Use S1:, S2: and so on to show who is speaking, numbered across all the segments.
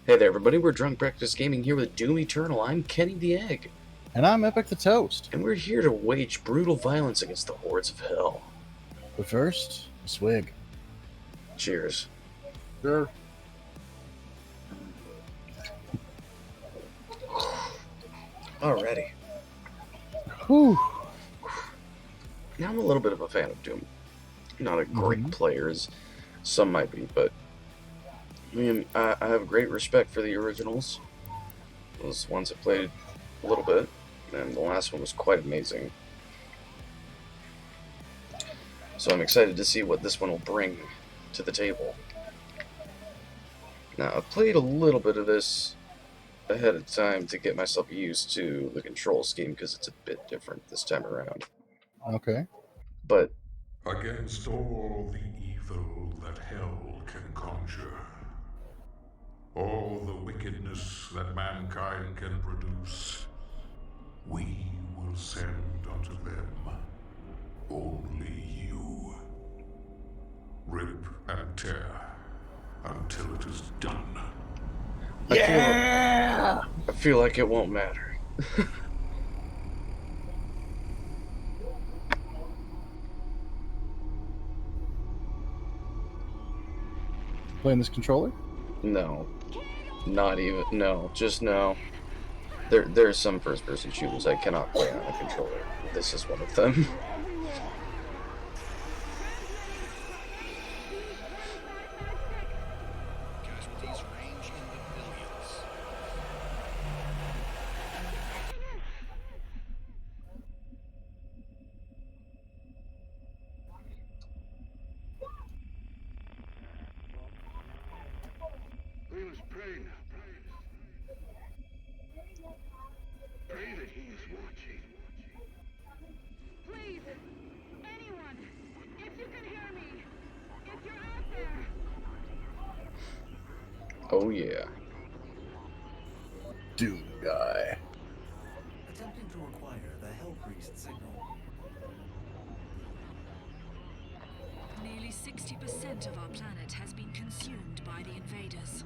S1: Hey there, everybody. We're Drunk Breakfast Gaming here with Doom Eternal. I'm Kenny the Egg.
S2: And I'm Epic the Toast.
S1: And we're here to wage brutal violence against the hordes of hell.
S2: But first, a swig.
S1: Cheers.
S2: Sure.
S1: Alrighty.
S2: Whew.
S1: Now, I'm a little bit of a fan of Doom. Not a great player, as some might be, but I mean, I have great respect for the originals. Those ones I played a little bit, and the last one was quite amazing. So I'm excited to see what this one will bring to the table. Now, I've played a little bit of this ahead of time to get myself used to the control scheme, because it's a bit different this time around.
S2: Okay.
S1: But
S3: against all the evil that hell can conjure, all the wickedness that mankind can produce, we will send unto them only you. Rip and tear until it is done.
S2: Yeah!
S1: I feel like it won't matter.
S2: Playing this controller?
S1: No. Not even. No. Just no. There's some first-person shooters I cannot play on a controller. This is one of them.
S4: Casualties range in the billions.
S5: We must pray now, brothers. Pray that he is watching.
S6: Please, anyone, if you can hear me, if you're out there.
S1: Oh yeah.
S2: Doom guy.
S4: Attempting to acquire the Hell Priest signal.
S7: Nearly 60% of our planet has been consumed by the invaders.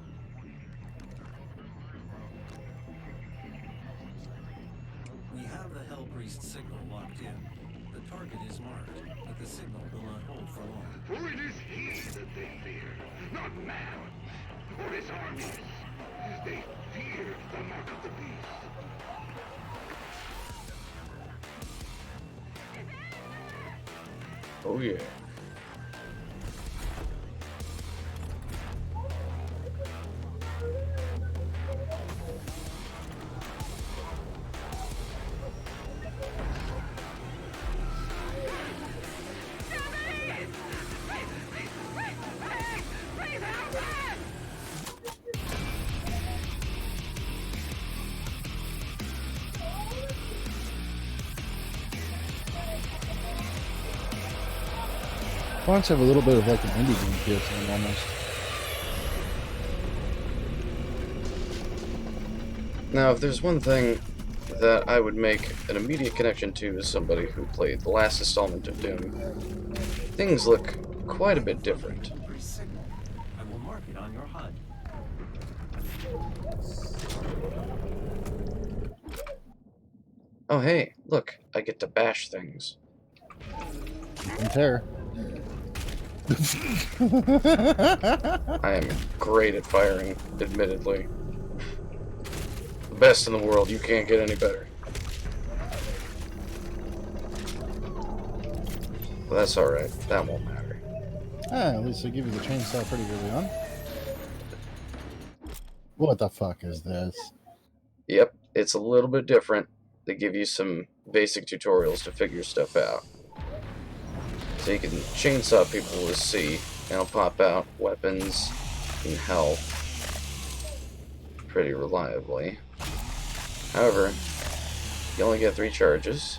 S4: We have the Hell Priest signal locked in. The target is marked, but the signal will not hold for long.
S5: For it is he that they fear, not man or his armies. They fear the mark of the beast.
S1: Oh yeah.
S2: Fonts have a little bit of like an indie game feel to them almost.
S1: Now, if there's one thing that I would make an immediate connection to as somebody who played the last installment of Doom, things look quite a bit different.
S4: Priest signal. I will mark it on your HUD.
S1: Oh hey, look, I get to bash things.
S2: And tear.
S1: I am great at firing, admittedly. The best in the world, you can't get any better. But that's alright, that won't matter.
S2: At least they give you the chainsaw pretty early on. What the fuck is this?
S1: Yep, it's a little bit different. They give you some basic tutorials to figure stuff out. So you can chainsaw people with C, and it'll pop out weapons and health pretty reliably. However, you only get 3 charges,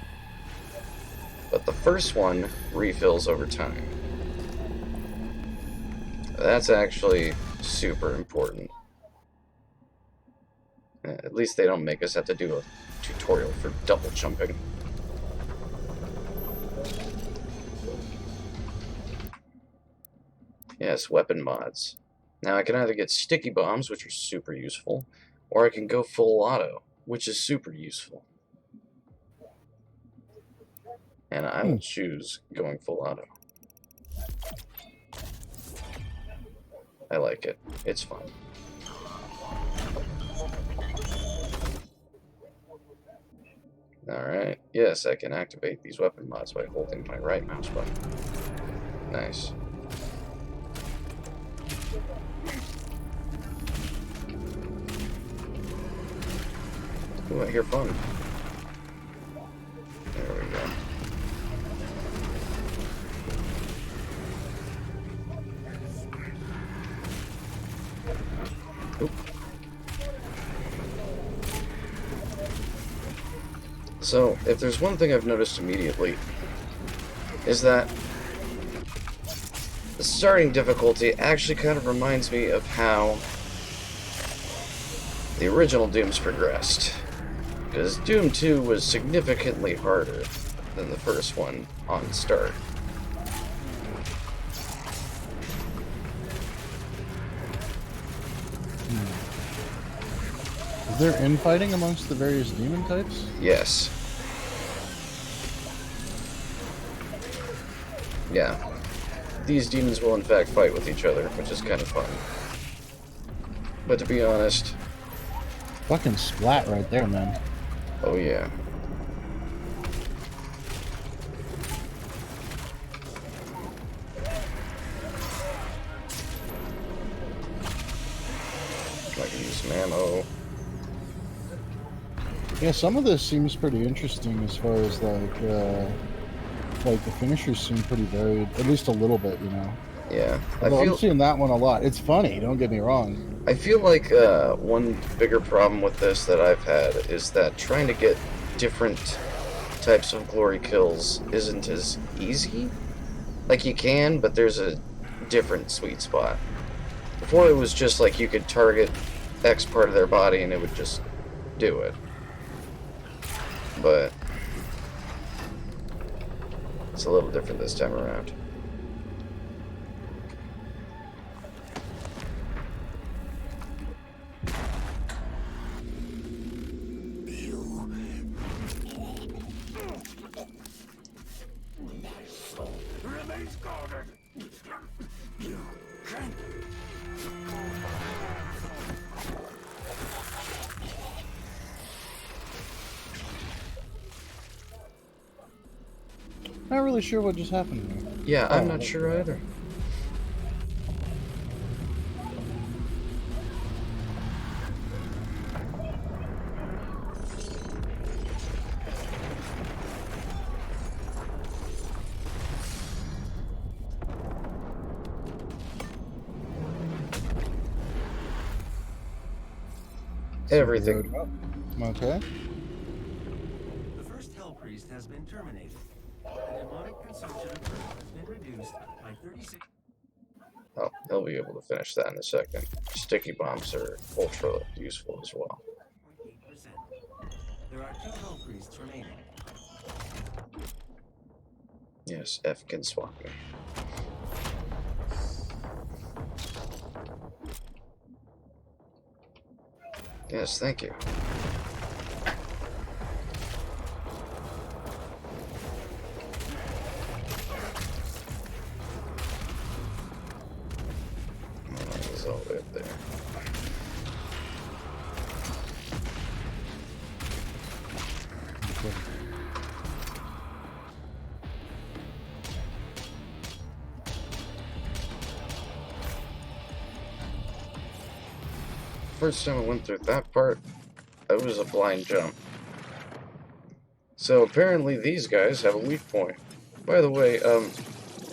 S1: but the first one refills over time. That's actually super important. At least they don't make us have to do a tutorial for double jumping. Yes, weapon mods. Now I can either get sticky bombs, which are super useful, or I can go full auto, which is super useful. And I will choose going full auto. I like it. It's fun. Alright. Yes, I can activate these weapon mods by holding my right mouse button. Nice. Ooh, I hear fun. There we go. Oop. So, if there's one thing I've noticed immediately, is that the starting difficulty actually kind of reminds me of how the original Dooms progressed. Because Doom 2 was significantly harder than the first one on start.
S2: Is there infighting amongst the various demon types?
S1: Yes. Yeah. These demons will in fact fight with each other, which is kind of fun. But to be honest...
S2: Fucking splat right there, man.
S1: Oh yeah. I can use some ammo.
S2: Yeah, some of this seems pretty interesting as far as like the finishers seem pretty varied, at least a little bit, you know.
S1: Yeah.
S2: I'm seeing that one a lot. It's funny, don't get me wrong.
S1: I feel like one bigger problem with this that I've had is that trying to get different types of glory kills isn't as easy. Like, you can, but there's a different sweet spot. Before it was just like you could target X part of their body and it would just do it. But it's a little different this time around.
S5: Remains guarded. You can't.
S2: Not really sure what just happened here.
S1: Yeah, I'm not sure either. Everything.
S2: Okay.
S4: The first Hell Priest has been terminated. The demonic consumption of Earth has been reduced by 36.
S1: Oh, he'll be able to finish that in a second. Sticky bombs are ultra useful as well.
S4: 8%. There are 2 Hell Priests remaining.
S1: Yes, F can swap me. Yes, thank you. He's all the way up there. First time I went through that part, it was a blind jump. So apparently these guys have a weak point. By the way,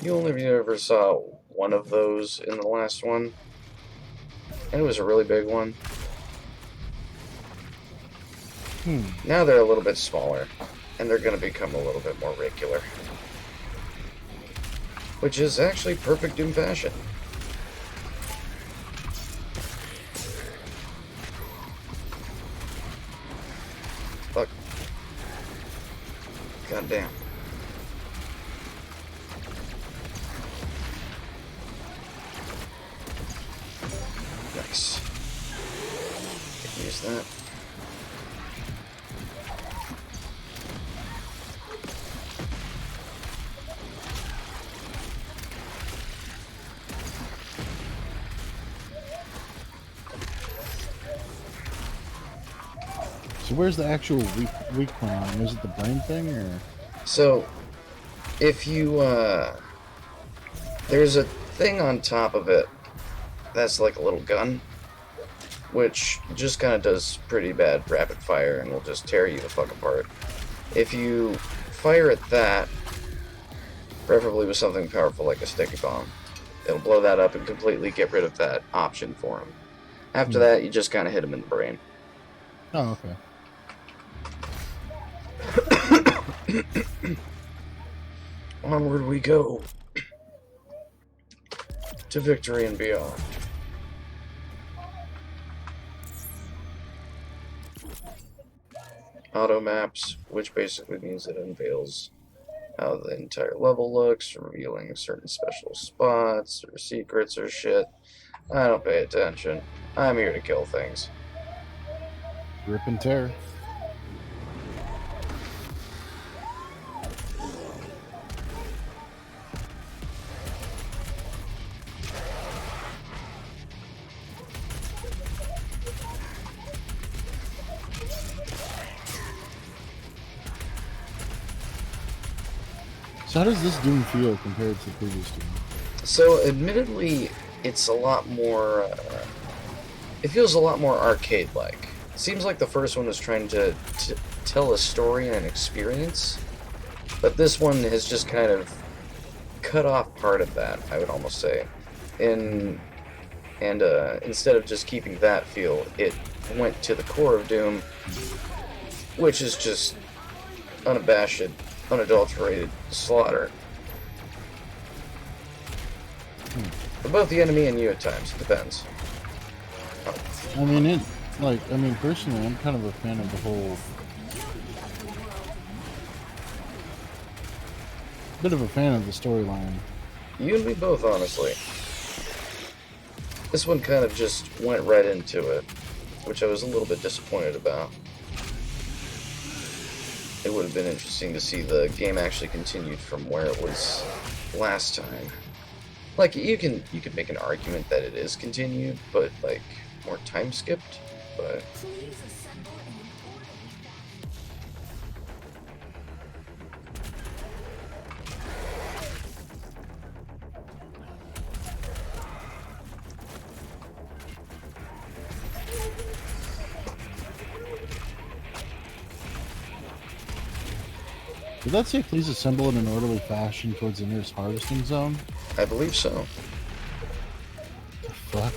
S1: you only ever saw one of those in the last one, and it was a really big one. Now they're a little bit smaller, and they're going to become a little bit more regular. Which is actually perfect Doom fashion. Fuck. God damn. Nice. Use that.
S2: So where's the actual weak point on? Is it the brain thing or?
S1: So, if you, there's a thing on top of it that's like a little gun, which just kind of does pretty bad rapid fire and will just tear you the fuck apart. If you fire at that, preferably with something powerful like a sticky bomb, it'll blow that up and completely get rid of that option for him. After that, you just kind of hit him in the brain.
S2: Oh, okay.
S1: Onward we go to victory and beyond. Auto maps, which basically means it unveils how the entire level looks, revealing certain special spots or secrets or shit. I don't pay attention. I'm here to kill things.
S2: Rip and tear. So how does this Doom feel compared to the previous Doom?
S1: So, admittedly, it's a lot more. It feels a lot more arcade-like. It seems like the first one was trying to tell a story and an experience, but this one has just kind of cut off part of that, I would almost say. Instead of just keeping that feel, it went to the core of Doom, which is just unabashed, unadulterated slaughter. For both the enemy and you at times, it depends.
S2: I mean, personally, I'm kind of a fan of the whole. Bit of a fan of the storyline.
S1: You and me both, honestly. This one kind of just went right into it, which I was a little bit disappointed about. It would have been interesting to see the game actually continued from where it was last time. Like, you can make an argument that it is continued, but, like, more time skipped, but...
S7: Please assemble an orderly
S2: Did that say please assemble in an orderly fashion towards the nearest harvesting zone?
S1: I believe so.
S2: The fuck?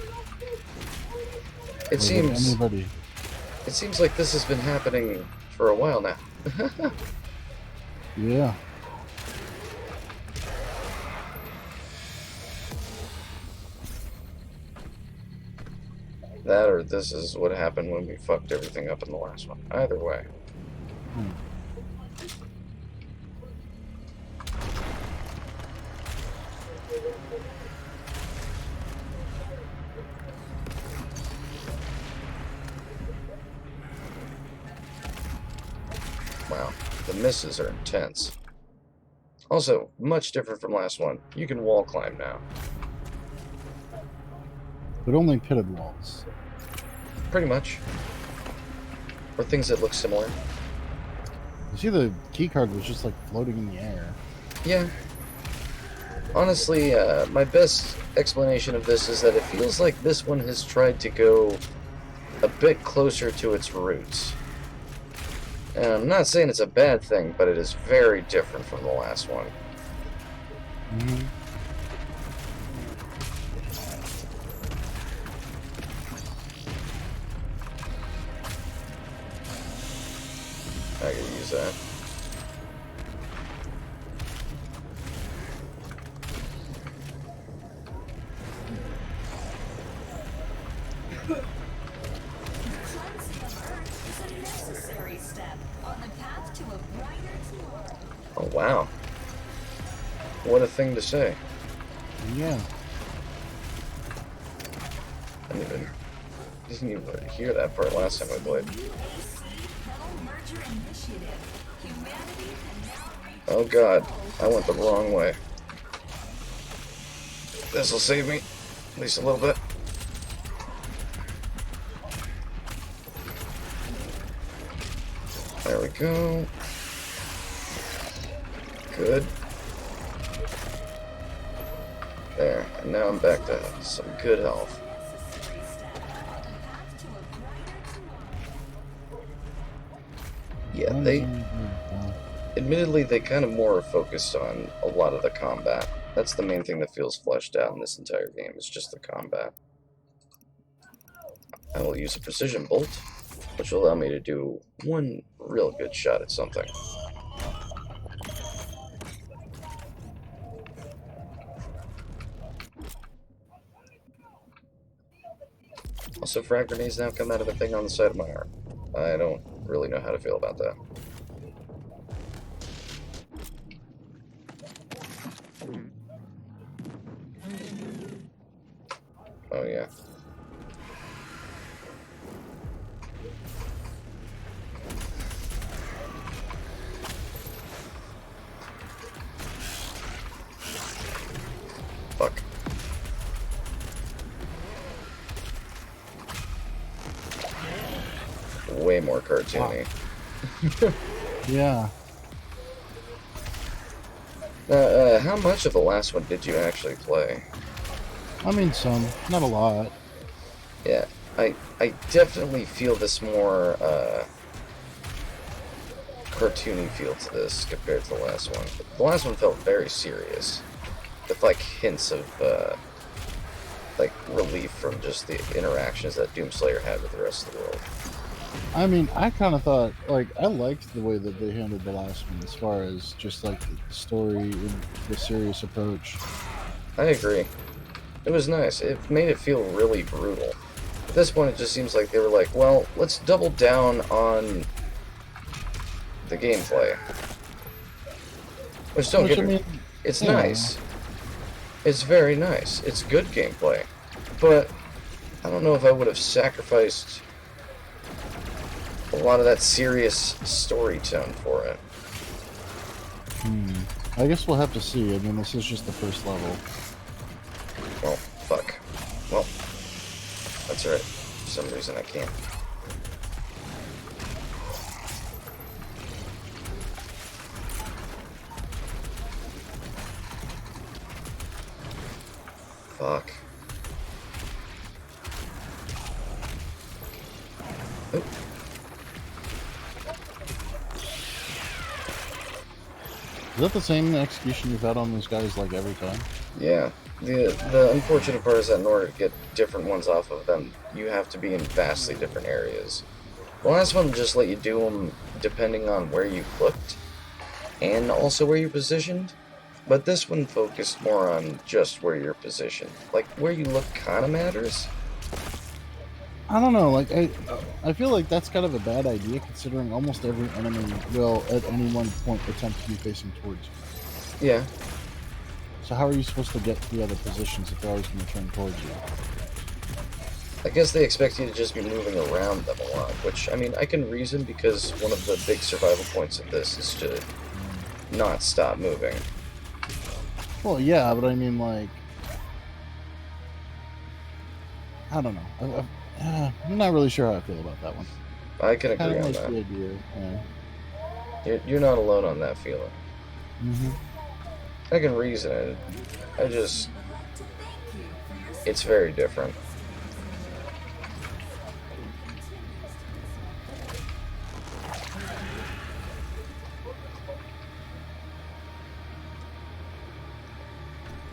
S1: It seems...
S2: Anybody...
S1: It seems like this has been happening for a while now.
S2: Yeah.
S1: That or this is what happened when we fucked everything up in the last one. Either way. Wow, the misses are intense. Also, much different from last one. You can wall climb now.
S2: But only pitted walls.
S1: Pretty much. Or things that look similar.
S2: You see, the keycard was just like floating in the air.
S1: Yeah. Honestly, my best explanation of this is that it feels like this one has tried to go a bit closer to its roots. And I'm not saying it's a bad thing, but it is very different from the last one.
S2: Mm-hmm.
S1: I could use that.
S7: cleansing of Earth is a necessary step on the path to a brighter tomorrow.
S1: Oh, wow. What a thing to say.
S2: Yeah.
S1: I didn't even Didn't even hear that part last time I played. Oh god, I went the wrong way. This'll save me, at least a little bit. There we go. Good. There, and now I'm back to some good health. Yeah, admittedly, they kind of more focused on a lot of the combat. That's the main thing that feels fleshed out in this entire game, is just the combat. I will use a precision bolt, which will allow me to do one real good shot at something. Also, frag grenades now come out of a thing on the side of my arm. I don't really know how to feel about that. Oh yeah. Fuck. Way more cartoony.
S2: Yeah.
S1: How much of the last one did you actually play?
S2: I mean, some, not a lot.
S1: Yeah, I definitely feel this more cartoony feel to this compared to the last one. The last one felt very serious, with like hints of like relief from just the interactions that Doomslayer had with the rest of the world.
S2: I mean, I kind of thought, like, I liked the way that they handled the last one as far as just like the story and the serious approach.
S1: I agree. It was nice. It made it feel really brutal. At this point, it just seems like they were like, well, let's double down on the gameplay. Which, don't get me... It's nice. It's very nice. It's good gameplay. But I don't know if I would have sacrificed a lot of that serious story tone for it.
S2: I guess we'll have to see. I mean, this is just the first level.
S1: Well, fuck. Well, that's right. For some reason I can't. Fuck. Oop.
S2: Is that the same execution you've had on those guys like every time?
S1: Yeah. The unfortunate part is that in order to get different ones off of them, you have to be in vastly different areas. The last one just let you do them depending on where you looked, and also where you're positioned. But this one focused more on just where you're positioned. Like, where you look kind of matters.
S2: I don't know, like, I feel like that's kind of a bad idea considering almost every enemy will at any one point attempt to be facing towards you.
S1: Yeah.
S2: So how are you supposed to get to the other positions if they're always going to turn towards you?
S1: I guess they expect you to just be moving around them a lot, which, I mean, I can reason because one of the big survival points of this is to not stop moving.
S2: Well, yeah, but I mean, like, I don't know. I'm not really sure how I feel about that one.
S1: I can agree
S2: Kind of
S1: on
S2: like
S1: that.
S2: the idea. Yeah.
S1: You're not alone on that feeling.
S2: Mm-hmm.
S1: I can reason it. It's very different.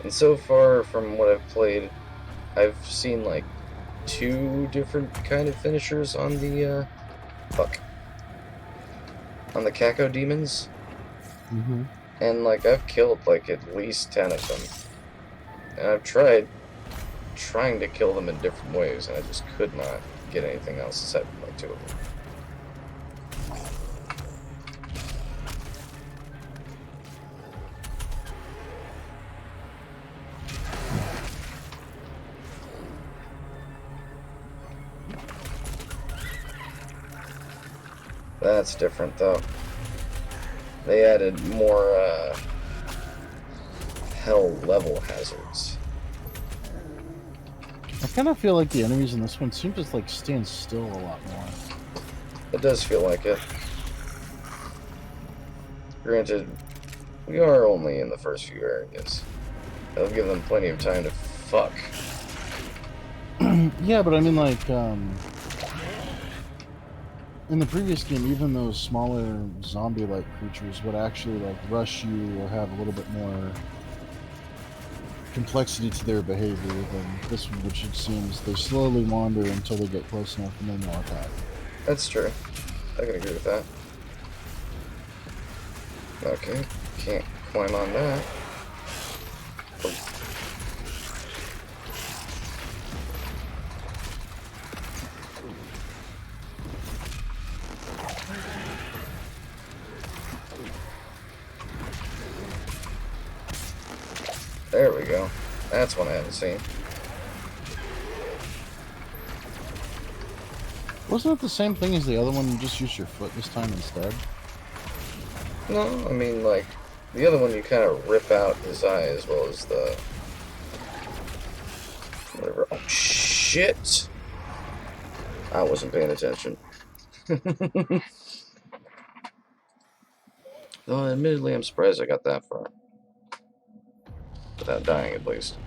S1: And so far from what I've played, I've seen like 2 different kind of finishers on the on the Kako demons.
S2: Mm-hmm.
S1: And like I've killed like at least 10 of them. And I've tried trying to kill them in different ways, and I just could not get anything else aside from like 2 of them. That's different, though. They added more, hell level hazards.
S2: I kind of feel like the enemies in this one seem to like stand still a lot more.
S1: It does feel like it. Granted, we are only in the first few areas. That'll give them plenty of time to fuck.
S2: Yeah, but I mean, like, in the previous game, even those smaller zombie-like creatures would actually like rush you or have a little bit more complexity to their behavior than this one, which it seems they slowly wander until they get close enough and then they'll attack.
S1: That's true. I can agree with that. Okay, can't climb on that. Oh. There we go. That's one I haven't seen.
S2: Wasn't it the same thing as the other one? You just used your foot this time instead?
S1: No, I mean, like, the other one you kind of rip out his eye as well as the... whatever. Oh, shit! I wasn't paying attention. Though, admittedly, I'm surprised I got that far. Without dying, at least.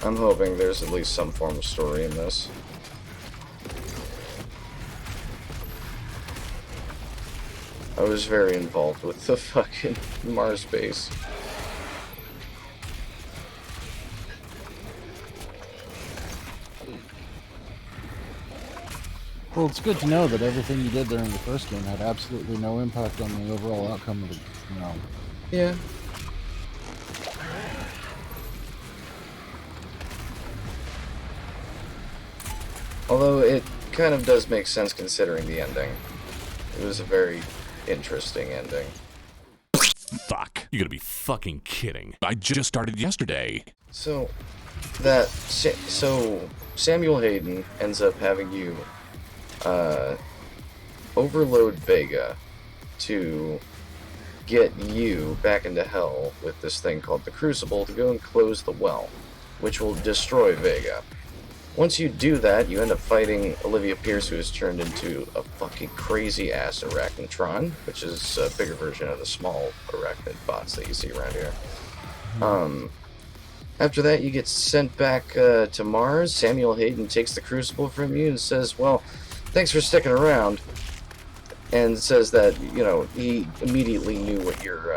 S1: I'm hoping there's at least some form of story in this. I was very involved with the fucking Mars base.
S2: Well, it's good to know that everything you did during the first game had absolutely no impact on the overall outcome of the,
S1: Yeah. Although it kind of does make sense considering the ending. It was a very interesting ending.
S8: Fuck. You gotta be fucking kidding. I just started yesterday.
S1: So Samuel Hayden ends up having you overload Vega to get you back into hell with this thing called the Crucible to go and close the well, which will destroy Vega. Once you do that, you end up fighting Olivia Pierce, who is turned into a fucking crazy-ass Arachnotron, which is a bigger version of the small arachnid bots that you see around here. After that, you get sent back to Mars. Samuel Hayden takes the Crucible from you and says, well, thanks for sticking around. And says that, you know, he immediately knew what your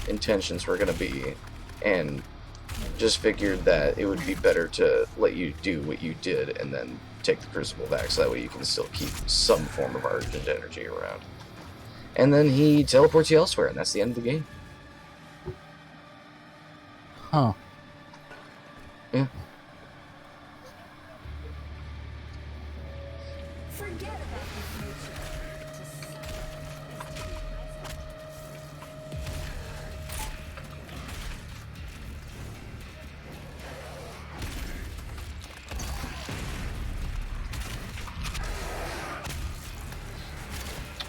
S1: intentions were going to be. And just figured that it would be better to let you do what you did and then take the Crucible back, so that way you can still keep some form of Argent energy around. And then he teleports you elsewhere, and that's the end of the game.
S2: Huh.
S1: Yeah.
S7: Forget about the future. Just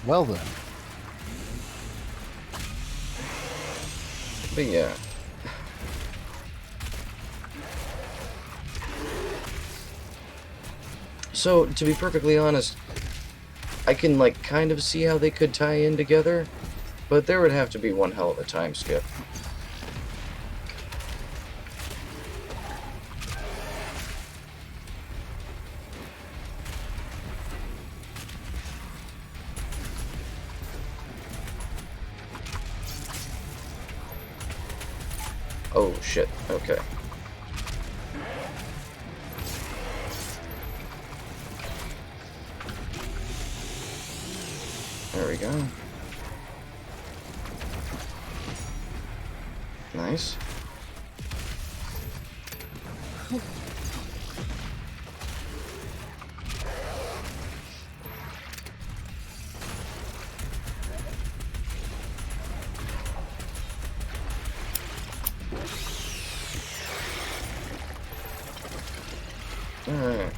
S2: Well then.
S1: But yeah. So, to be perfectly honest, I can, like, kind of see how they could tie in together, but there would have to be one hell of a time skip. Oh, shit. Okay. There we go. Nice. Alright.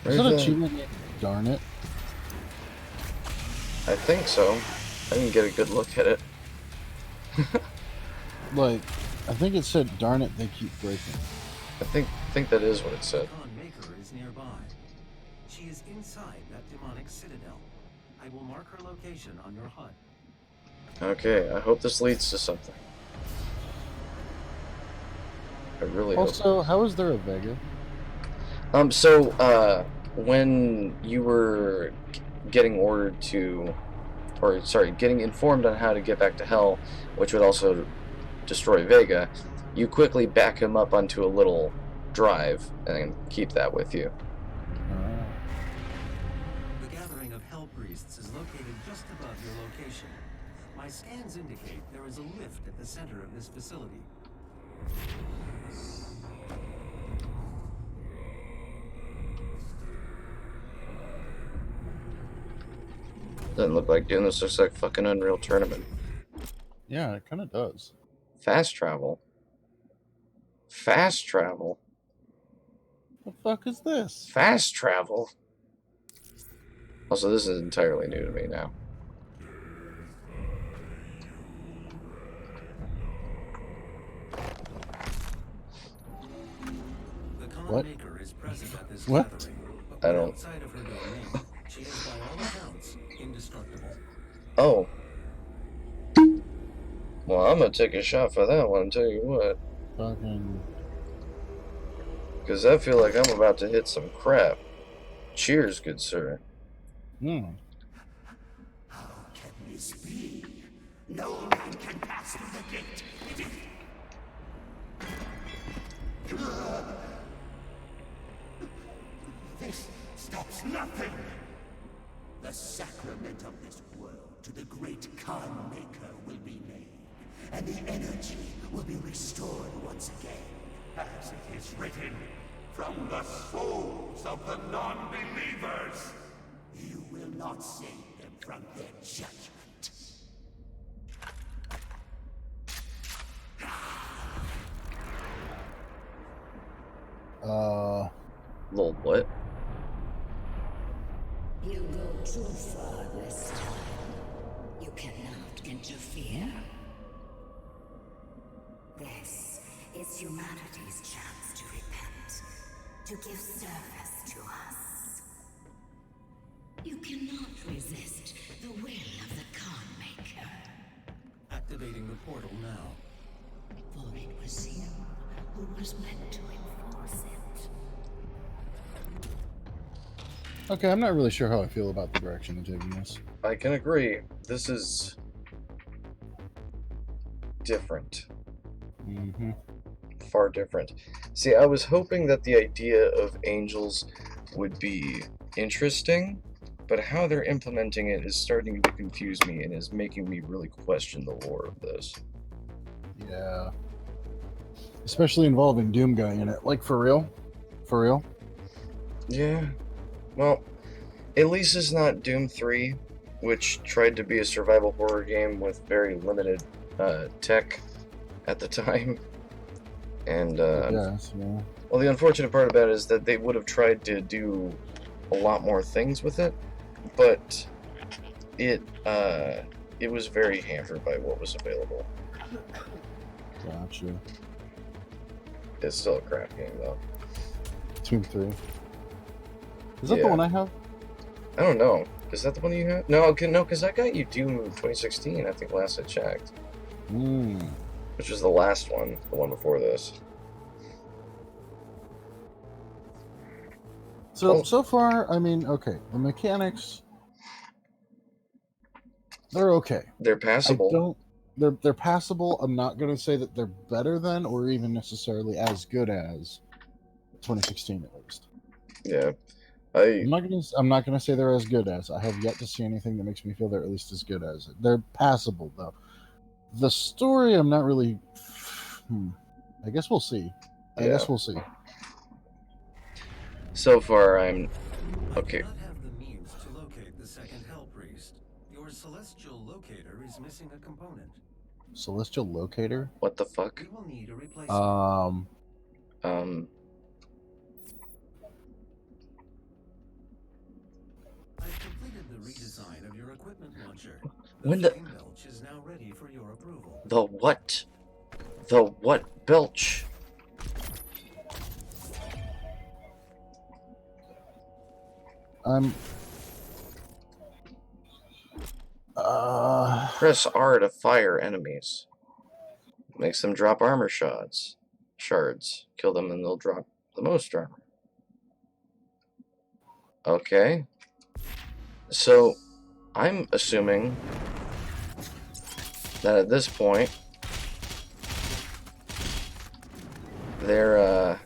S2: Is that achievement? Darn it.
S1: I think so. I didn't get a good look at it.
S2: Like, I think it said, darn it, they keep breaking.
S1: I think that is what it said.
S4: Khan Maker is nearby. She is inside that demonic citadel. I will mark her location on your HUD.
S1: Okay, I hope this leads to something. I really hope.
S2: Also, how is there a Vega?
S1: When you were getting ordered to, or sorry, getting informed on how to get back to Hell, which would also destroy Vega, you quickly back him up onto a little drive and keep that with you.
S4: The gathering of Hell Priests is located just above your location. My scans indicate there is a lift at the center of this facility.
S1: Doesn't look like doing this. Looks like fucking Unreal Tournament.
S2: Yeah, it kind of does.
S1: Fast travel. Fast travel.
S2: What the fuck is this?
S1: Fast travel. Also, this is entirely new to me now.
S4: The Khan
S2: What?
S4: Maker is present at this
S2: What?
S4: gathering, but
S1: I
S4: when
S1: don't-
S4: outside of her domain, she is by all accounts indestructible.
S1: Oh. Well, I'm gonna take a shot for that one, tell you what.
S2: Fucking.
S1: Because I feel like I'm about to hit some crap. Cheers, good sir.
S2: Hmm.
S5: This be? No man can pass through the gate. This stops nothing. The sacrament of this world to the great Khan Maker will be made, and the energy will be restored once again. As it is written, from the souls of the non-believers. You will not save them from their judgment.
S1: Little what?
S7: You go too far this time. You cannot interfere. This is humanity's chance to repent, to give service to us. You cannot resist the will of the Khan Maker,
S4: Activating the portal now.
S7: for it was you who was meant to enforce it.
S2: Okay, I'm not really sure how I feel about the direction they're taking this.
S1: I can agree. This is different.
S2: Mm-hmm.
S1: Far different. See, I was hoping that the idea of angels would be interesting, but how they're implementing it is starting to confuse me and is making me really question the lore of this.
S2: Yeah. Especially involving Doom Guy in it. Like, for real? For real?
S1: Yeah. Well, at least it's not Doom 3, which tried to be a survival horror game with very limited tech at the time. And,
S2: Yes, yeah.
S1: well, the unfortunate part about it is that they would have tried to do a lot more things with it, but it was very hampered by what was available.
S2: Gotcha.
S1: It's still a crap game, though.
S2: Doom 3. Is that the
S1: Yeah.
S2: one I have?
S1: I don't know. Is that the one you have? No, okay, no, because I got you Doom 2016, I think, last I checked.
S2: Hmm.
S1: Which was the last one, the one before this.
S2: So far, I mean, okay, the mechanics, they're okay.
S1: They're passable.
S2: They're passable. I'm not gonna say that they're better than or even necessarily as good as 2016 at least.
S1: Yeah.
S2: I'm not gonna say they're as good as. I have yet to see anything that makes me feel they're at least as good as it. They're passable though. The story, I'm not really. I guess we'll see. I guess we'll see.
S1: So far, I'm okay.
S4: I do not have the means to locate the second Hell Priest. Your celestial locator is missing a component.
S2: Celestial Locator.
S1: What the fuck?
S4: We will need a replacement.
S1: Um,
S4: I've completed the redesign of your equipment launcher.
S1: When
S4: The
S1: the-
S4: flame belch is now ready for your approval.
S1: the what? The what belch? Press R to fire enemies. Makes them drop armor shards. Kill them and they'll drop the most armor. Okay. So, I'm assuming that at this point, they're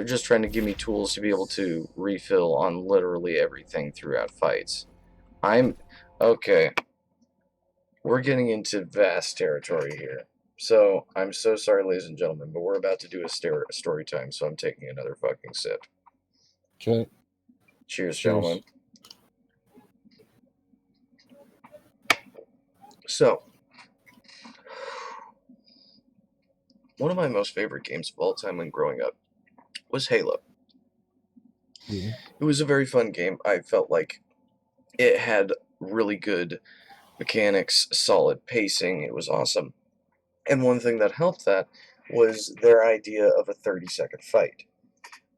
S1: just trying to give me tools to be able to refill on literally everything throughout fights. Okay. We're getting into vast territory here. So, I'm so sorry, ladies and gentlemen, but we're about to do a story time, so I'm taking another fucking sip.
S2: Okay.
S1: Cheers, gentlemen. So, one of my most favorite games of all time when growing up was Halo.
S2: Yeah.
S1: It was a very fun game. I felt like it had really good mechanics, solid pacing. It was awesome. And one thing that helped that was their idea of a 30-second fight.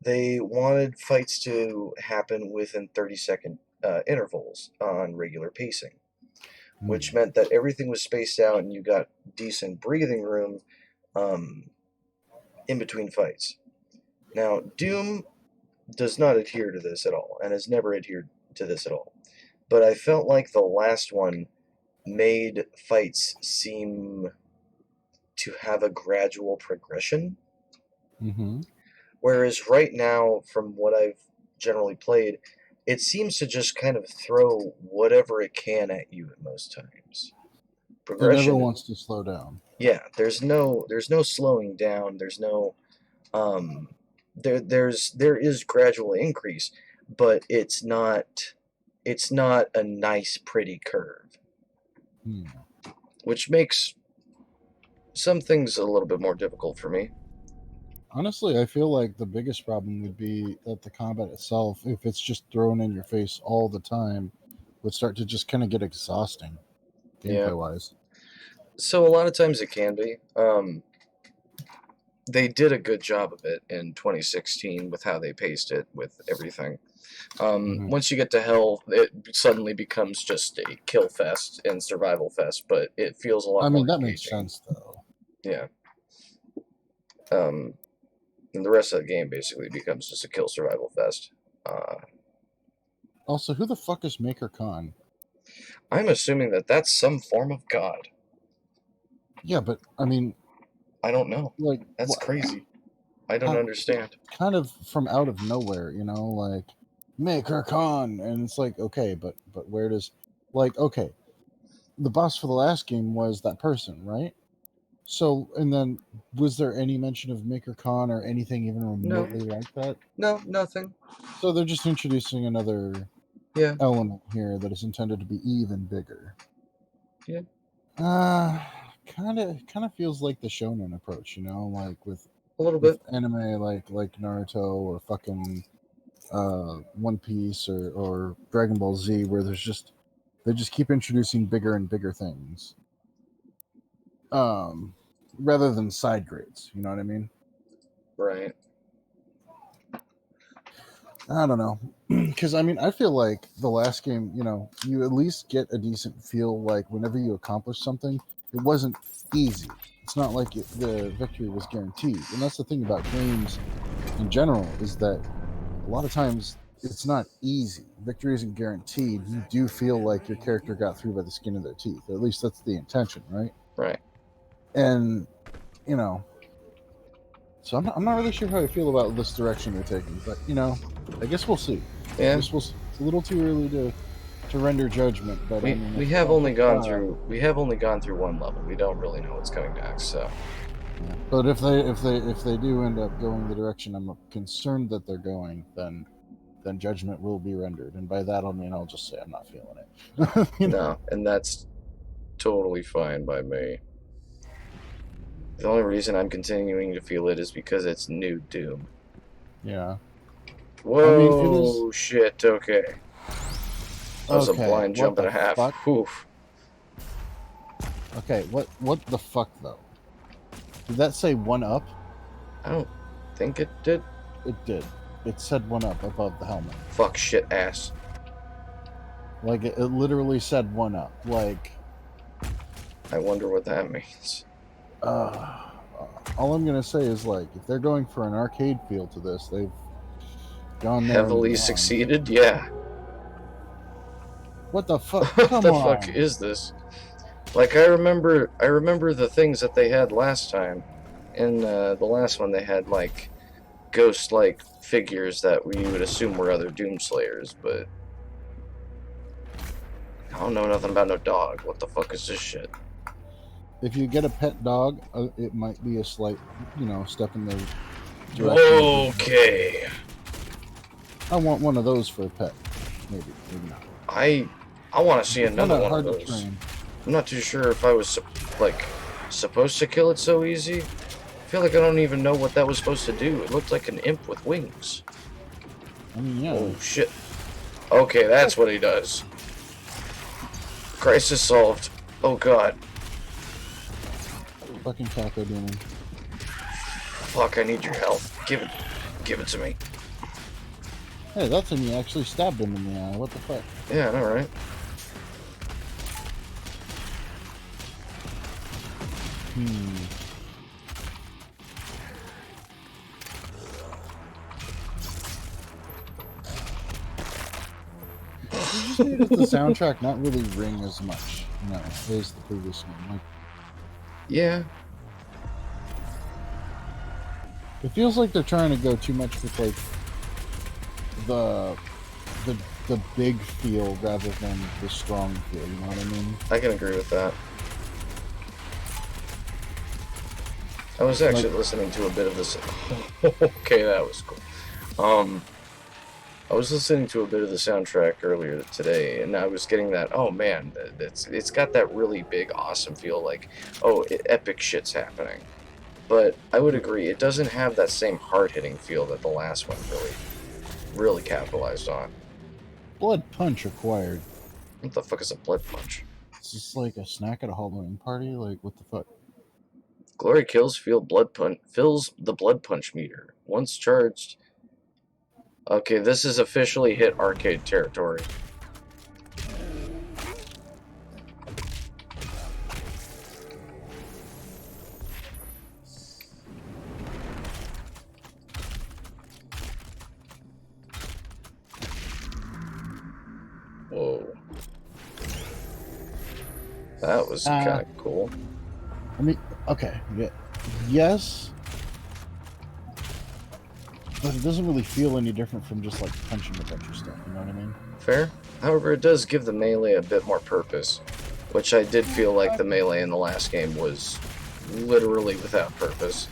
S1: They wanted fights to happen within 30-second intervals on regular pacing, which meant that everything was spaced out and you got decent breathing room in between fights. Now, Doom does not adhere to this at all, and has never adhered to this at all. But I felt like the last one made fights seem to have a gradual progression.
S2: Mm-hmm.
S1: Whereas right now, from what I've generally played, it seems to just kind of throw whatever it can at you at most times.
S2: It never wants to slow down.
S1: Yeah, there's no slowing down. There's no there is gradual increase, but it's not a nice pretty curve. Which makes some things a little bit more difficult for me.
S2: Honestly, I feel like the biggest problem would be that the combat itself, if it's just thrown in your face all the time, would start to just kind of get exhausting, gameplay-wise.
S1: So a lot of times it can be. They did a good job of it in 2016 with how they paced it with everything. Once you get to Hell, it suddenly becomes just a kill fest and survival fest, but it feels a lot more
S2: that
S1: engaging.
S2: makes sense, though.
S1: Yeah. And the rest of the game basically becomes just a kill survival fest.
S2: Also, who the fuck is Maker Khan?
S1: I'm assuming that that's some form of god.
S2: Yeah, but I mean,
S1: I don't know.
S2: Like,
S1: that's crazy. I don't understand.
S2: Kind of from out of nowhere, like Maker Khan, and it's like, okay, but where does, okay, the boss for the last game was that person, right? So, and then was there any mention of Maker Khan or anything even remotely like that?
S1: No, nothing.
S2: So they're just introducing another element here that is intended to be even bigger.
S1: Yeah.
S2: Kind of feels like the shonen approach, like with
S1: a little bit
S2: anime like Naruto or fucking One Piece or Dragon Ball Z, where they just keep introducing bigger and bigger things, rather than side grades. You know what I mean?
S1: Right.
S2: I don't know, because I feel like the last game, you at least get a decent feel. Like whenever you accomplish something, it wasn't easy. It's not like the victory was guaranteed, and that's the thing about games in general, is that a lot of times it's not easy. Victory isn't guaranteed. You do feel like your character got through by the skin of their teeth. At least that's the intention, right?
S1: Right.
S2: And so I'm not really sure how I feel about this direction they're taking, but I guess we'll see.
S1: Yeah.
S2: I guess we'll see. It's a little too early to render judgment, but
S1: we have only gone through one level. We don't really know what's coming next, so.
S2: Yeah. But if they do end up going the direction I'm concerned that they're going, then judgment will be rendered, and by that I mean I'll just say I'm not feeling it.
S1: No, and that's totally fine by me. The only reason I'm continuing to feel it is because it's new Doom.
S2: Yeah.
S1: Whoa,
S2: I mean, it is.
S1: shit, okay. That was a
S2: Okay,
S1: blind
S2: what
S1: jump and
S2: the
S1: a half.
S2: fuck?
S1: Oof.
S2: Okay, what the fuck though? Did that say 1-up?
S1: I don't think it did.
S2: It did. It said 1-up above the helmet.
S1: Fuck, shit, ass.
S2: Like it literally said 1-up. Like,
S1: I wonder what that means.
S2: all I'm gonna say is, like, if they're going for an arcade feel to this, they've gone there and
S1: Heavily
S2: beyond.
S1: succeeded? Yeah.
S2: What the fuck?
S1: What
S2: Come
S1: the
S2: on.
S1: fuck is this? Like, I remember the things that they had last time. In the last one, they had, like, ghost-like figures that we would assume were other Doomslayers, but I don't know nothing about no dog. What the fuck is this shit?
S2: If you get a pet dog, it might be a slight, step in the direction.
S1: Okay.
S2: I want one of those for a pet. Maybe not.
S1: I want to see another one of
S2: Hard to
S1: those.
S2: train.
S1: I'm not too sure if I was, like, supposed to kill it so easy. I feel like I don't even know what that was supposed to do. It looked like an imp with wings.
S2: I mean, yeah.
S1: Oh, shit. Okay, that's what he does. Crisis solved. Oh, God.
S2: Fucking taco demon.
S1: Fuck, I need your help. Give it to me.
S2: Hey, that's when you actually stabbed him in the eye. What the fuck?
S1: Yeah, I know, right?
S2: You just needed the soundtrack not really ring as much, as the previous one. Like,
S1: Yeah.
S2: it feels like they're trying to go too much with, like, the big feel rather than the strong feel. You know what I mean?
S1: I can agree with that. I was actually listening to a bit of this. Okay, that was cool. I was listening to a bit of the soundtrack earlier today, and I was getting that. Oh man, it's got that really big, awesome feel. Like, epic shit's happening. But I would agree, it doesn't have that same hard-hitting feel that the last one really capitalized on.
S2: Blood punch acquired.
S1: What the fuck is a blood punch?
S2: It's just like a snack at a Halloween party. Like, what the fuck?
S1: Glory kills fills the blood punch meter. Once charged. Okay, this is officially hit arcade territory. Whoa. That was kind of cool.
S2: I mean, okay, yeah, yes, but it doesn't really feel any different from just, like, punching a bunch of stuff. You know what I mean?
S1: Fair. However, it does give the melee a bit more purpose, which I did feel like the melee in the last game was literally without purpose.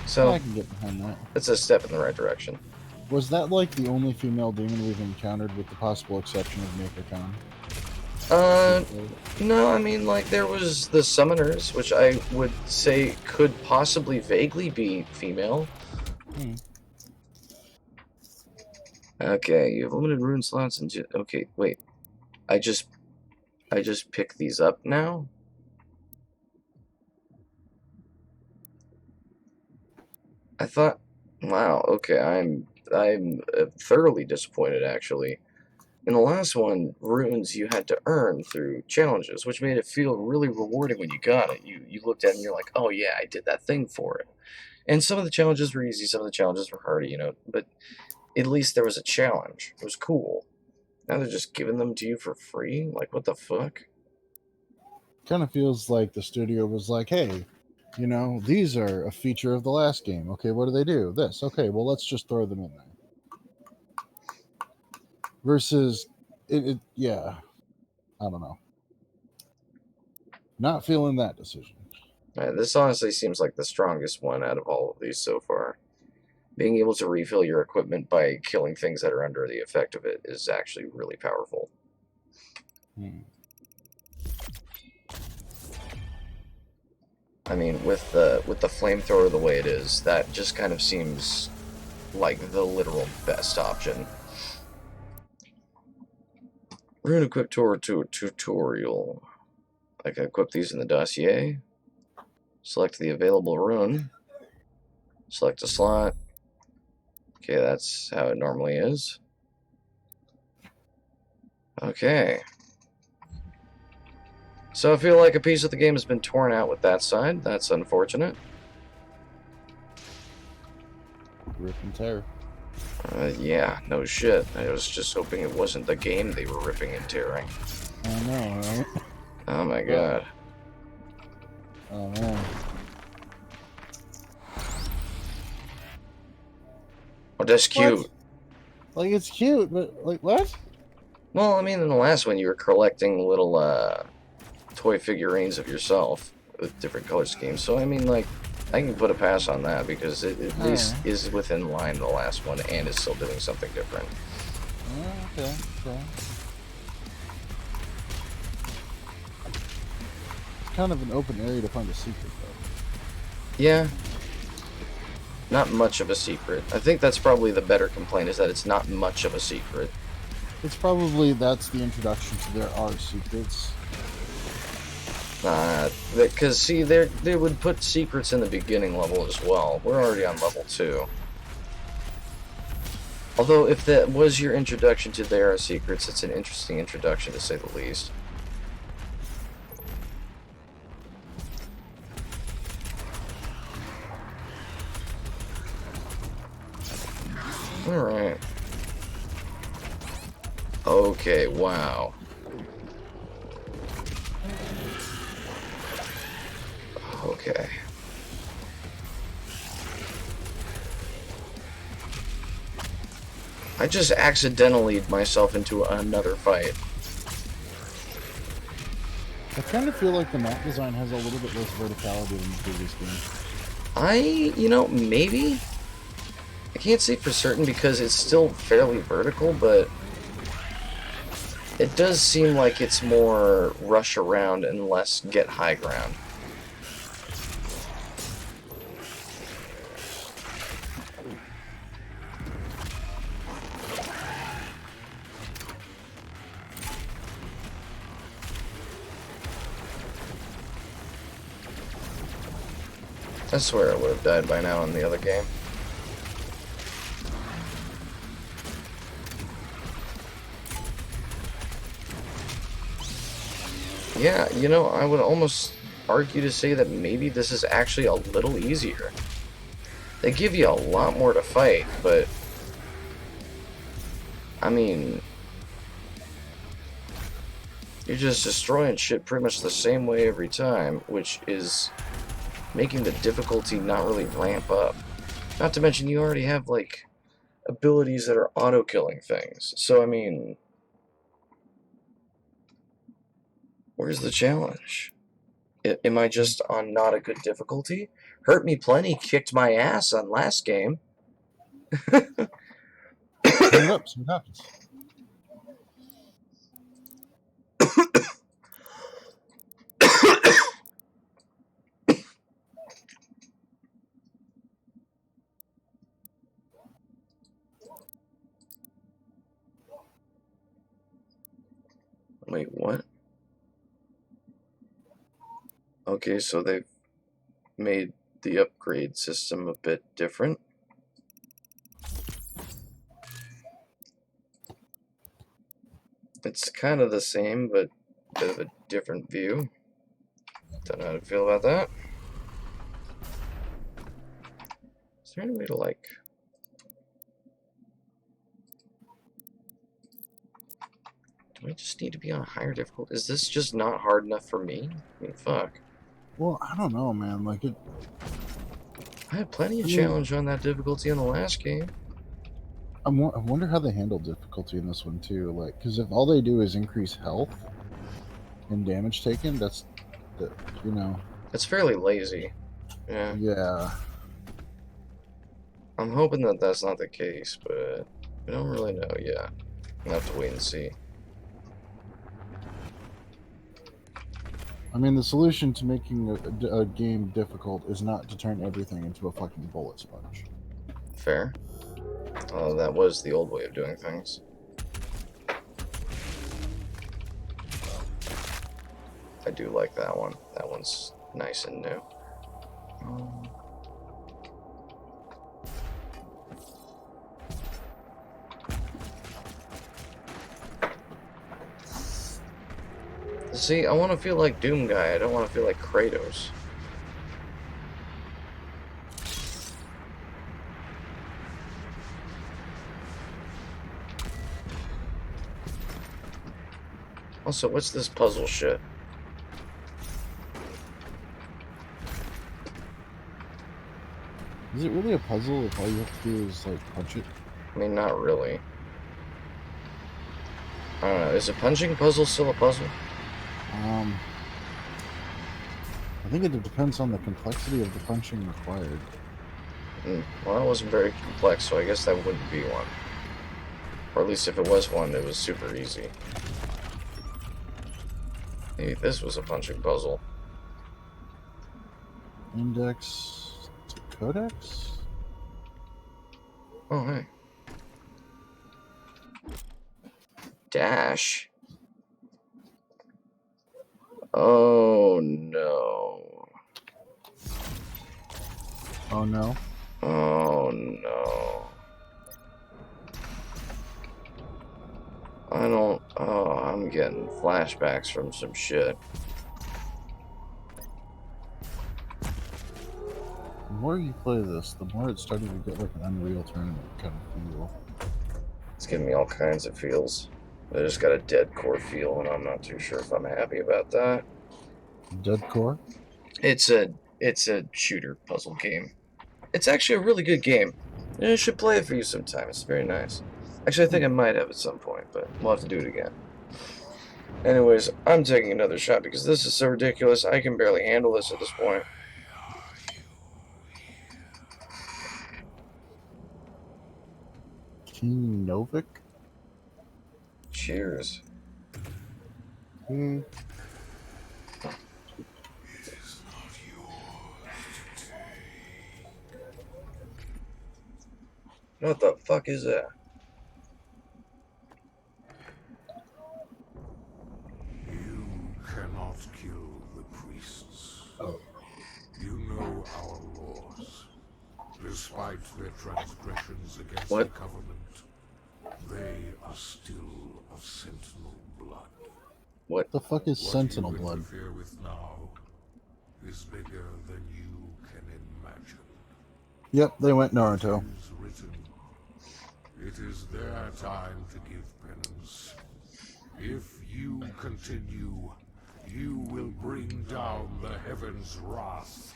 S1: So,
S2: I can get behind that.
S1: it's a step in the right direction.
S2: Was that, like, the only female demon we've encountered, with the possible exception of MakerCon?
S1: No, I mean, like, there was the summoners, which I would say could possibly vaguely be female. Okay, you have limited rune slots and okay, wait. I just pick these up now? I thought, wow, okay, I'm thoroughly disappointed, actually. In the last one, runes you had to earn through challenges, which made it feel really rewarding when you got it. You looked at it and you're like, oh yeah, I did that thing for it. And some of the challenges were easy, some of the challenges were hard, but at least there was a challenge. It was cool. Now they're just giving them to you for free? Like, what the fuck?
S2: Kind of feels like the studio was like, hey, these are a feature of the last game. Okay, what do they do? This. Okay, well, let's just throw them in there. Versus, yeah, I don't know. Not feeling that decision.
S1: This honestly seems like the strongest one out of all of these so far. Being able to refill your equipment by killing things that are under the effect of it is actually really powerful. I mean, with the flamethrower the way it is, that just kind of seems like the literal best option. Rune equip tutorial. I can equip these in the dossier. Select the available rune. Select a slot. Okay, that's how it normally is. Okay. So I feel like a piece of the game has been torn out with that side. That's unfortunate.
S2: Rip and tear.
S1: Yeah, no shit. I was just hoping it wasn't the game they were ripping and tearing.
S2: I know, right?
S1: Oh my god.
S2: Oh man.
S1: Oh, that's cute.
S2: What? Like, it's cute, but like, what?
S1: Well, I mean, in the last one, you were collecting little toy figurines of yourself with different color schemes. So, I mean, like, I can put a pass on that because it at least is within line of the last one and is still doing something different.
S2: Okay, okay. It's kind of an open area to find a secret, though.
S1: Yeah. Not much of a secret. I think that's probably the better complaint, is that it's not much of a secret.
S2: It's probably, that's the introduction to there are secrets.
S1: Because, see, they would put secrets in the beginning level as well. We're already on level 2. Although, if that was your introduction to there are secrets, it's an interesting introduction, to say the least. Alright. Okay, wow. Okay. I just accidentally myself into another fight.
S2: I kind of feel like the map design has a little bit less verticality than the previous game.
S1: You know, maybe? I can't say for certain because it's still fairly vertical, but it does seem like it's more rush around and less get high ground. I swear I would have died by now in the other game. Yeah, you know, I would almost argue to say that maybe this is actually a little easier. They give you a lot more to fight, but I mean, you're just destroying shit pretty much the same way every time, which is making the difficulty not really ramp up. Not to mention you already have, like, abilities that are auto-killing things. So, I mean, where's the challenge? Am I just on not a good difficulty? Hurt me plenty, kicked my ass on last game.
S2: Turn it up, see what happens.
S1: Wait, what? Okay, so they've made the upgrade system a bit different. It's kind of the same, but a bit of a different view. Don't know how to feel about that. Is there any way to, like... Do I just need to be on a higher difficulty? Is this just not hard enough for me? I mean, fuck.
S2: Well, I don't know, man. Like,
S1: I had plenty of challenge on that difficulty in the last game.
S2: I wonder how they handle difficulty in this one, too. Like, because if all they do is increase health and damage taken, that's, you know...
S1: It's fairly lazy. Yeah.
S2: Yeah.
S1: I'm hoping that that's not the case, but I don't really know yet. I'll have to wait and see.
S2: I mean, the solution to making a game difficult is not to turn everything into a fucking bullet sponge.
S1: Fair. That was the old way of doing things. I do like that one. That one's nice and new. See, I want to feel like Doom Guy. I don't want to feel like Kratos. Also, what's this puzzle shit?
S2: Is it really a puzzle if all you have to do is, like, punch it?
S1: I mean, not really. I don't know. Is a punching puzzle still a puzzle?
S2: I think it depends on the complexity of the punching required.
S1: Well, it wasn't very complex, so I guess that wouldn't be one. Or at least if it was one, it was super easy. Maybe this was a punching puzzle.
S2: Index to codex?
S1: Oh, hey. Dash. Oh, no.
S2: Oh no.
S1: Oh, no. I don't... Oh, I'm getting flashbacks from some shit.
S2: The more you play this, the more it's starting to get like an Unreal Tournament kind of feel.
S1: It's giving me all kinds of feels. I just got a dead core feel, and I'm not too sure if I'm happy about that.
S2: Dead Core?
S1: It's a shooter puzzle game. It's actually a really good game. You should play it for you sometime. It's very nice. Actually, I think I might have at some point, but we'll have to do it again. Anyways, I'm taking another shot because this is so ridiculous. I can barely handle this at this point.
S2: King Novik?
S1: Cheers.
S2: Hmm.
S1: What the fuck is that?
S3: You cannot kill the priests. You know our laws. Despite their transgressions against
S1: What?
S3: the government, they are still of Sentinel blood.
S1: What?
S2: The fuck is
S3: What
S2: Sentinel
S3: you
S2: blood?
S3: interfere with now is bigger than you can imagine.
S2: Yep, they went Naruto.
S3: It is written, it is their time to give penance. If you continue, you will bring down the heavens' wrath.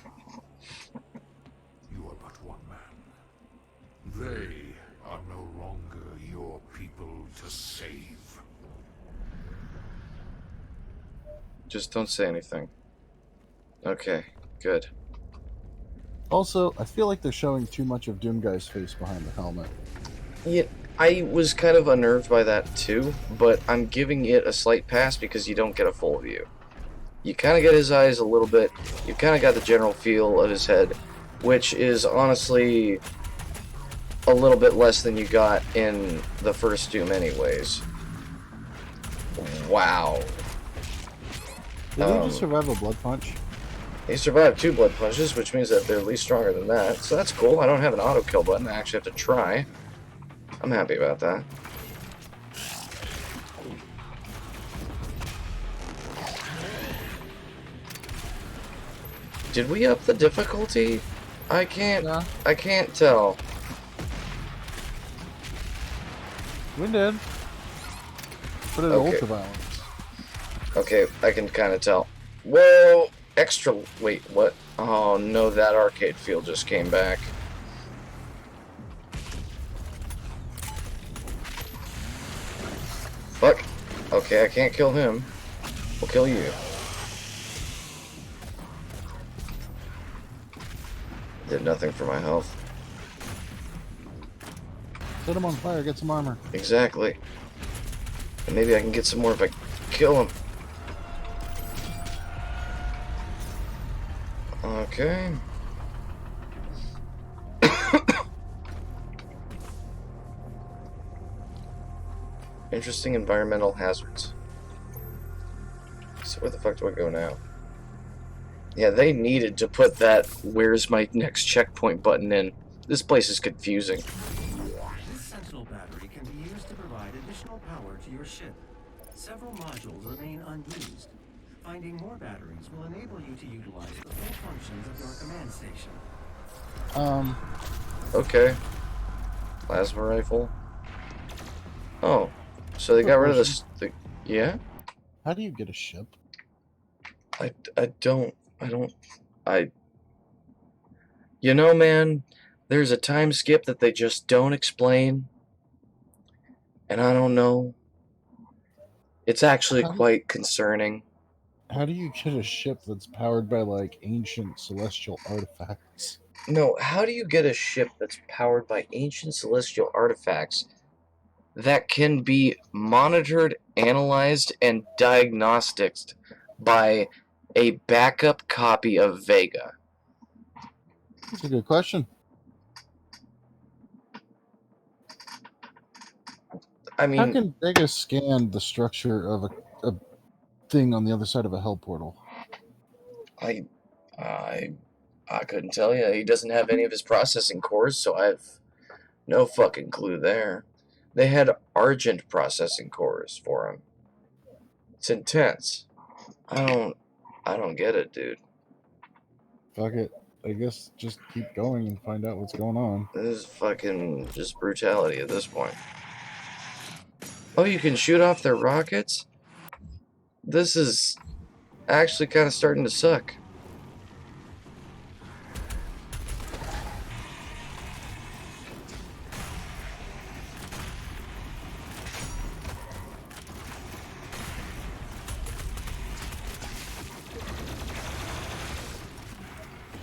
S3: You are but one man. They are no longer your people to save.
S1: Just don't say anything. Okay, good.
S2: Also, I feel like they're showing too much of Doomguy's face behind the helmet.
S1: Yeah, I was kind of unnerved by that too, but I'm giving it a slight pass because you don't get a full view. You kind of get his eyes a little bit, you kind of got the general feel of his head, which is honestly a little bit less than you got in the first Doom anyways. Wow.
S2: Did he just survive a blood punch?
S1: He survived 2 blood punches, which means that they're at least stronger than that, so that's cool. I don't have an auto kill button, I actually have to try. I'm happy about that. Did we up the difficulty? I can't tell.
S2: We did. Put it at
S1: Okay.
S2: ultra violence.
S1: Okay, I can kind of tell. Whoa! Extra... Wait, what? Oh no, that arcade feel just came back. Fuck. Okay, I can't kill him. We'll kill you. Did nothing for my health.
S2: Set him on fire, get some armor.
S1: Exactly. And maybe I can get some more if I kill him. Okay. Interesting environmental hazards. So where the fuck do I go now? Yeah, they needed to put that "where's my next checkpoint" button in. This place is confusing.
S4: This Sentinel battery can be used to provide additional power to your ship. Several modules remain unused. Finding more batteries will enable you to utilize the full functions of your command station.
S1: Okay. Plasma rifle. Oh. So they
S2: Quick
S1: got rid of
S2: question.
S1: this... yeah?
S2: How do you get a ship?
S1: I don't... You know, man, there's a time skip that they just don't explain. And I don't know. It's actually quite concerning.
S2: How do you get a ship that's powered by, like, ancient celestial artifacts?
S1: No, how do you get a ship that's powered by ancient celestial artifacts that can be monitored, analyzed, and diagnosed by a backup copy of Vega?
S2: That's a good question.
S1: I
S2: How
S1: mean,
S2: can Vega scan the structure of a thing on the other side of a hell portal?
S1: I, I, I couldn't tell you. He doesn't have any of his processing cores, so I've no fucking clue there. They had Argent processing cores for him. It's intense. I don't get it, dude.
S2: Fuck it. I guess just keep going and find out what's going on.
S1: This is fucking just brutality at this point. Oh, you can shoot off their rockets? This is actually kind of starting to suck.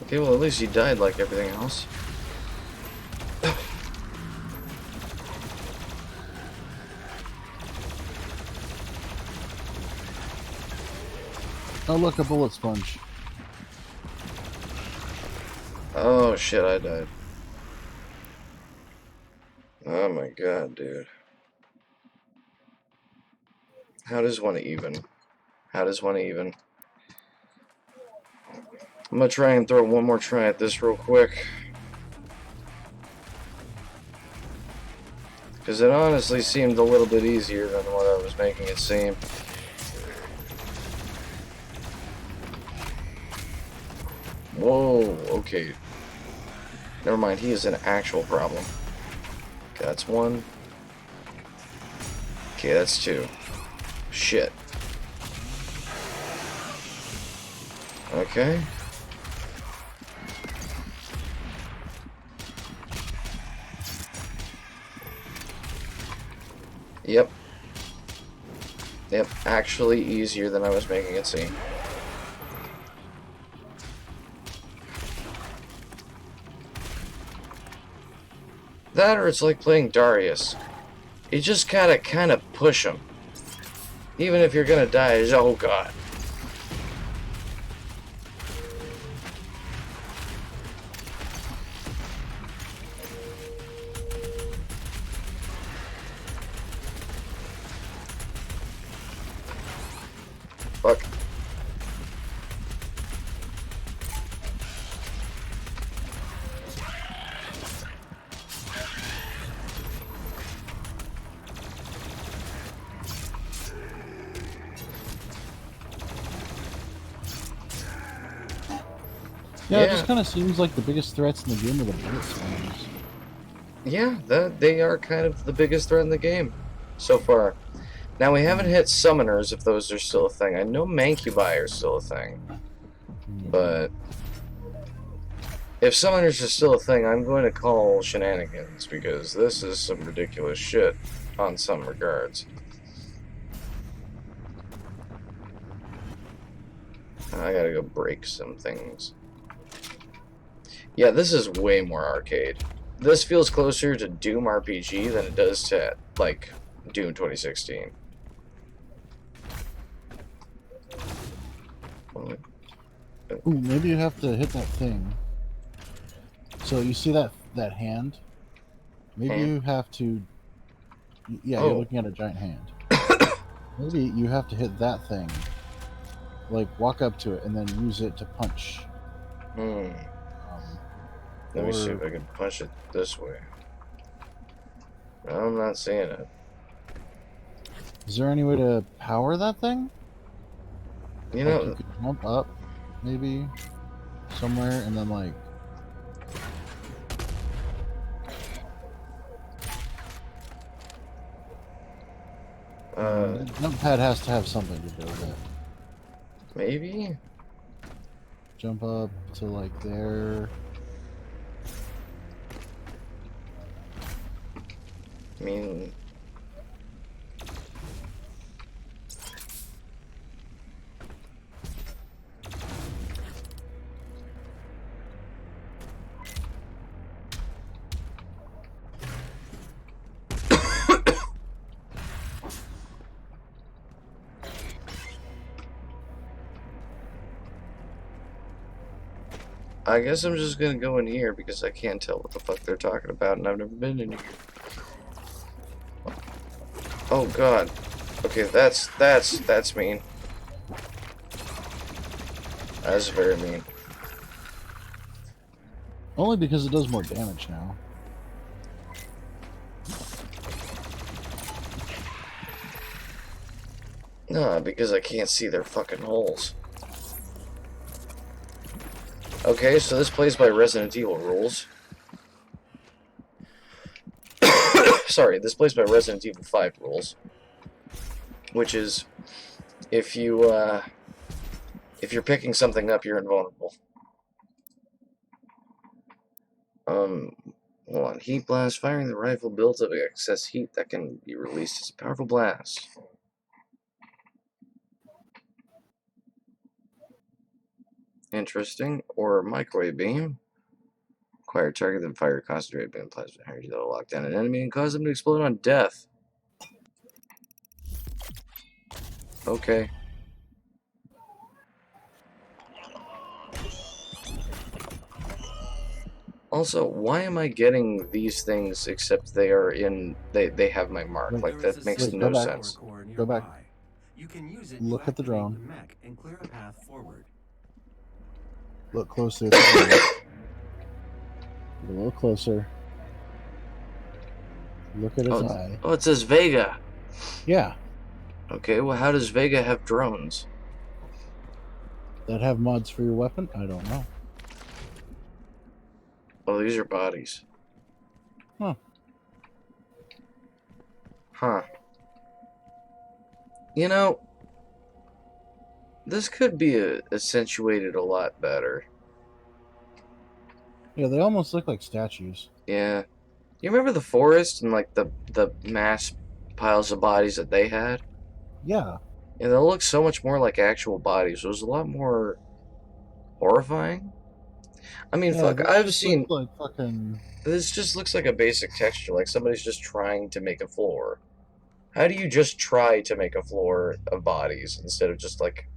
S1: Okay, well, at least he died like everything else.
S2: Oh, look, a bullet sponge.
S1: Oh, shit, I died. Oh my god, dude. How does one even? How does one even? I'm gonna try and throw one more try at this real quick. Because it honestly seemed a little bit easier than what I was making it seem. Whoa, okay. Never mind, he is an actual problem. Okay, that's one. Okay, that's two. Shit. Okay. Yep. Yep, actually easier than I was making it seem. That or it's like playing Darius. You just gotta kind of push them. Even if you're gonna die, it's, oh god. Fuck.
S2: Yeah, it just kind of seems like the biggest threats in the game are the bullet sponges.
S1: Yeah, they are kind of the biggest threat in the game so far. Now, we haven't hit summoners, if those are still a thing. I know mancubi are still a thing. But if summoners are still a thing, I'm going to call shenanigans, because this is some ridiculous shit on some regards. I gotta go break some things. Yeah, this is way more arcade. This feels closer to Doom RPG than it does to, like, Doom 2016.
S2: Ooh, maybe you have to hit that thing. So you see that hand? Maybe
S1: Hand?
S2: you have to. Yeah, you're
S1: Oh.
S2: looking at a giant hand. Maybe you have to hit that thing. Like walk up to it and then use it to punch.
S1: Hmm. Let me see if
S2: Or
S1: I can punch it this way. No, I'm not seeing it.
S2: is there any way to power that thing?
S1: You
S2: Like you
S1: know,
S2: could jump up, maybe somewhere, and then like. The jump pad has to have something to do with it.
S1: maybe?
S2: Jump up to like there.
S1: I mean, I guess I'm just gonna go in here because I can't tell what the fuck they're talking about and I've never been in here. Oh god. Okay, that's mean. That's very mean.
S2: Only because it does more damage now.
S1: No, because I can't see their fucking holes. Okay, so this plays by Resident Evil rules. Sorry, this plays by Resident Evil 5 rules. Which is, if you're picking something up, you're invulnerable. Hold on. Heat blast. Firing the rifle builds up excess heat that can be released as a powerful blast. Interesting. Or microwave beam. Acquire target, then fire a concentrated beam of plasma energy that will lock down an enemy and cause them to explode on death. Okay. Also, why am I getting these things except they are in... They have my mark.
S2: Wait,
S1: Like, that makes
S2: wait,
S1: no
S2: go back.
S1: sense.
S2: Go back.
S4: You can use it
S2: Look
S4: to
S2: at the
S4: activate
S2: drone.
S4: the mech and clear a path forward.
S2: Look closely at the drone. Get a little closer. Look at its eye.
S1: Oh, it says Vega.
S2: Yeah.
S1: Okay, well, how does Vega have drones?
S2: That have mods for your weapon? I don't know.
S1: Oh, these are bodies.
S2: Huh.
S1: Huh. You know, this could be accentuated a lot better.
S2: Yeah, they almost look like statues.
S1: Yeah. You remember the forest and, like, the mass piles of bodies that they had?
S2: Yeah.
S1: Yeah, they look so much more like actual bodies. It was a lot more horrifying. I mean,
S2: Yeah,
S1: fuck,
S2: this
S1: I've
S2: just
S1: seen...
S2: looks like fucking...
S1: This just looks like a basic texture, like somebody's just trying to make a floor. How do you just try to make a floor of bodies instead of just, like,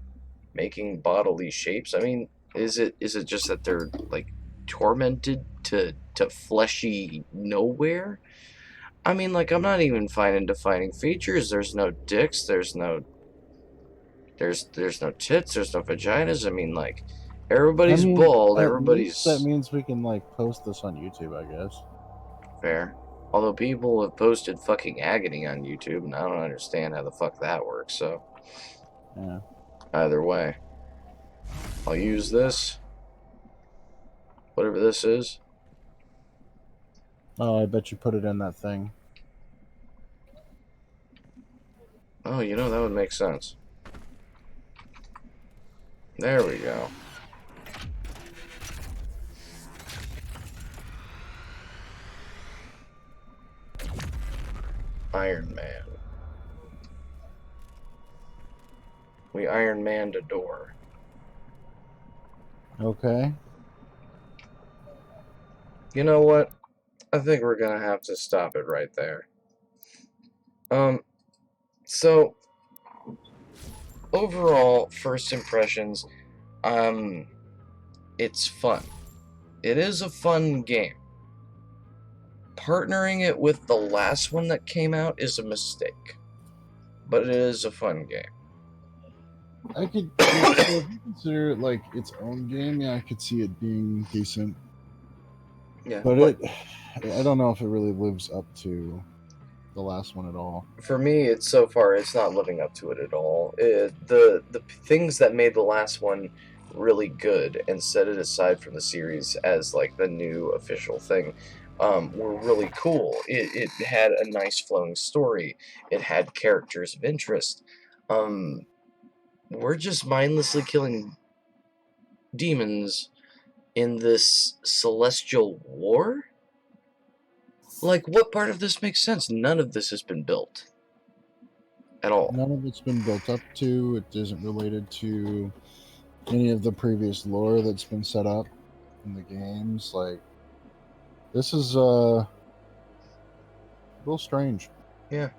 S1: making bodily shapes? I mean, is it just that they're, like, tormented to fleshy nowhere? I mean, like, I'm not even fine in defining features. There's no dicks, there's no tits, there's no vaginas. I mean, like, everybody's bald,
S2: at least that
S1: everybody's
S2: means we can, like, post this on YouTube, I guess.
S1: fair. Although people have posted fucking agony on YouTube, and I don't understand how the fuck that works, so
S2: Yeah.
S1: either way. I'll use this. Whatever this is.
S2: Oh, I bet you put it in that thing.
S1: Oh, you know, that would make sense. There we go. Iron Man. We Iron Manned a door.
S2: Okay.
S1: You know what? I think we're gonna have to stop it right there. So overall, first impressions, it's fun. It is a fun game. Partnering it with the last one that came out is a mistake. But it is a fun game.
S2: I could, if you consider it like its own game, yeah, I could see it being decent.
S1: Yeah,
S2: But I don't know if it really lives up to the last one at all.
S1: For me, it's not living up to it at all. The things that made the last one really good and set it aside from the series as like the new official thing were really cool. It had a nice flowing story. It had characters of interest. We're just mindlessly killing demons in this celestial war? Like, what part of this makes sense? None of this has been built at all.
S2: None of it's been built up to. It isn't related to any of the previous lore that's been set up in the games. Like, this is a little strange.
S1: Yeah.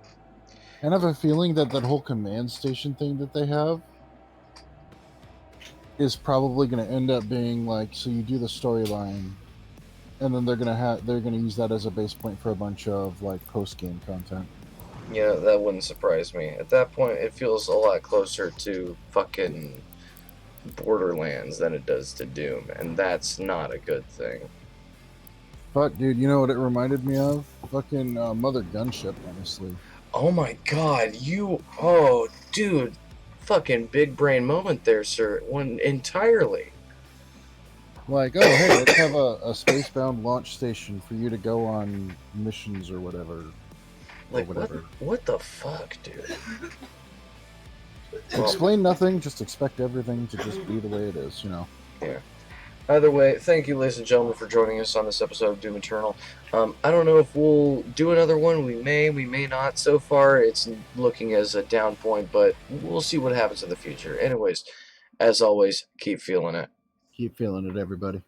S2: And I have a feeling that whole command station thing that they have is probably going to end up being like, so you do the storyline, and then they're gonna use that as a base point for a bunch of like post game content.
S1: Yeah, that wouldn't surprise me. At that point, it feels a lot closer to fucking Borderlands than it does to Doom, and that's not a good thing.
S2: But dude, you know what it reminded me of? Fucking Mother Gunship, honestly.
S1: Oh my god, oh dude, fucking big brain moment there, sir. One entirely.
S2: Like, oh hey, let's have a space-bound launch station for you to go on missions or whatever.
S1: Like, what the fuck, dude?
S2: Explain nothing, just expect everything to just be the way it is, you know.
S1: Yeah. Either way, thank you, ladies and gentlemen, for joining us on this episode of Doom Eternal. I don't know if we'll do another one. We may not. So far, it's looking as a down point, but we'll see what happens in the future. Anyways, as always, keep feeling it.
S2: Keep feeling it, everybody.